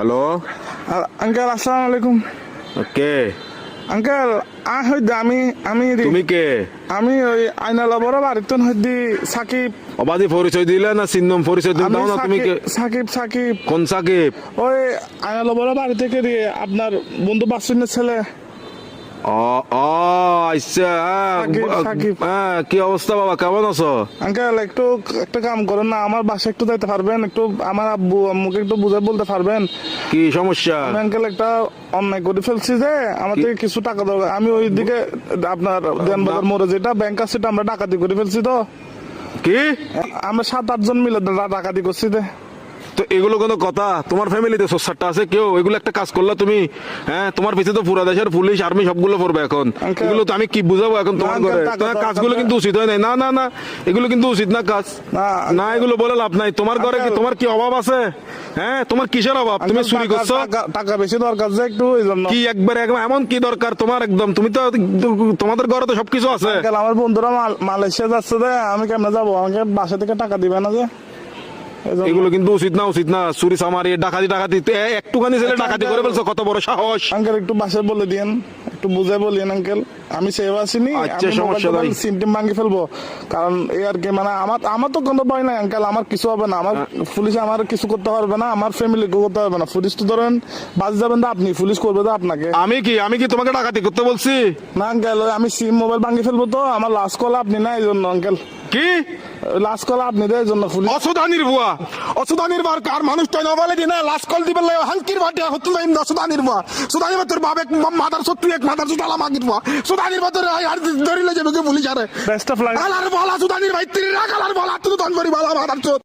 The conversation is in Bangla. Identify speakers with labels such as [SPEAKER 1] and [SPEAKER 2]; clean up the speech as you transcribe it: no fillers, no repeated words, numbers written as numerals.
[SPEAKER 1] হ্যালো
[SPEAKER 2] আঙ্কেল আসসালামু আলাইকুম।
[SPEAKER 1] কে
[SPEAKER 2] আঙ্কেল আমি আমি
[SPEAKER 1] তুমি কে
[SPEAKER 2] আমি ওই আইনালা বড় বাড়িতে হইদি সাকিব।
[SPEAKER 1] অবাধি পরিচয় দিলে না চিহ্নম পরিচয় তুমি
[SPEAKER 2] আমি
[SPEAKER 1] দাও না তুমি কে
[SPEAKER 2] সাকিব সাকিব
[SPEAKER 1] কোন সাকিব
[SPEAKER 2] ওই আইনালা বড় বাড়ি থেকে দিয়ে আপনার বন্ধু বাসুনের ছেলে।
[SPEAKER 1] ও ও আচ্ছা
[SPEAKER 2] সাকিব।
[SPEAKER 1] কি অবস্থা বাবা কেমন আছো?
[SPEAKER 2] আঙ্কেল একটু একটা কাম করেন না, আমার বাসায় একটু যাইতে পারবেন? একটু আমার আব্বু আম্মুকে একটু বুঝে বলতে পারবেন?
[SPEAKER 1] কি সমস্যা?
[SPEAKER 2] আমি আঙ্কেল একটা অন্যায় করে ফেলছি যে আমার থেকে কিছু টাকা দরকার। আমি ওই দিকে আপনার দেনবাজার মোড়ে যেটা ব্যাংক আছে সেটা আমরা ডাকাতি করে ফেলছি। তো
[SPEAKER 1] কি
[SPEAKER 2] আমরা 7-8 জন মিলে ডাকাতি করছি।
[SPEAKER 1] তো এগুলো কোনো কথা? তোমার ফ্যামিলিতে সোসারটা আছে কেউ? এগুলো একটা কাজ করলা তুমি? হ্যাঁ, তোমার পিছনে তো পুরা দেশের পুলিশ আর্মি সবগুলো পড়বে এখন।
[SPEAKER 2] Uncle,
[SPEAKER 1] এগুলো তো আমি কি বুঝাবো এখন তোমার
[SPEAKER 2] Uncle,
[SPEAKER 1] ঘরে?
[SPEAKER 2] টাকা
[SPEAKER 1] তোমার
[SPEAKER 2] দাও,
[SPEAKER 1] কাজগুলো
[SPEAKER 2] টাকা
[SPEAKER 1] কিন্তু উচিত হয় নাই। না না না, এগুলো কিন্তু উচিত না কাজ।
[SPEAKER 2] না,
[SPEAKER 1] না এগুলো বলে লাভ নাই। তোমার ঘরে কি
[SPEAKER 2] Uncle,
[SPEAKER 1] তোমার কি অভাব আছে? হ্যাঁ, তোমার কিসের অভাব? তুমি চুরি করছো?
[SPEAKER 2] টাকা বেশি দরকার যে একটু এই জন্য।
[SPEAKER 1] কি একবার এমন কি দরকার তোমার? একদম তুমি তো তোমাদের ঘরে তো সবকিছু আছে।
[SPEAKER 2] Uncle, আমার বন্ধুরা মালয়েশিয়া যাচ্ছে যে আমি কেমনে যাবো? আমাকে বাসা থেকে টাকা দিবে না যে এই জন্য।
[SPEAKER 1] এগুলো কিন্তু উচিত না, উচিত না। চুরি চামারি ডাকাতি টাকাতি একটুখানি ছেলে ডাকাতি করে ফেলছো, কত বড় সাহস!
[SPEAKER 2] আঙ্কেল একটু বাসায় বলে দিয়েন, একটু বুঝে বলিয়েন আঙ্কেল। আমি সেভ আসিনি,
[SPEAKER 1] আচ্ছা, সমস্যা নাই।
[SPEAKER 2] সিমটিম ভাঙি ফেলবো। কারণ এই আর কি, মানে আমার তো কোনো ভয় নাই আঙ্কেল। আমার কিছু হবে না, আমার পুলিশ আমার কিছু করতে পারবে না, আমার ফ্যামিলি করতে পারবে না। পুলিশ তো ধরেন বাজ যাবেন তো আপনি, পুলিশ করবে তো আপনাকে।
[SPEAKER 1] আমি কি তোমাকে ডাকাতি করতে বলছি?
[SPEAKER 2] না আঙ্কেল, আমি সিম মোবাইল ভাঙি ফেলবো। তো আমার লাস্ট কল আপনি না, এই জন্য আঙ্কেল।
[SPEAKER 1] কি
[SPEAKER 2] লাস্ট কল আপনি দেয় এই জন্য পুলিশ।
[SPEAKER 1] অসুদানির বুয়া, অসুদানির বার কার মানুষটা নবলে দিনা লাস্ট কল দিবে হালকির বাটে হতুল না অসুদানির বুয়া। সুদানির তোর বাপ এক মাদার সত্তু এক মাদার সুদালা মাগির বুয়া। সুদানির বাতর আর ধরিলে যাবে পুলিশ আরে
[SPEAKER 2] বেস্ট অফ লাক।
[SPEAKER 1] আলার বলা সুদানির ভাই তিরি রাখালার বলা তুই দন করি বলা মাদার চোদ।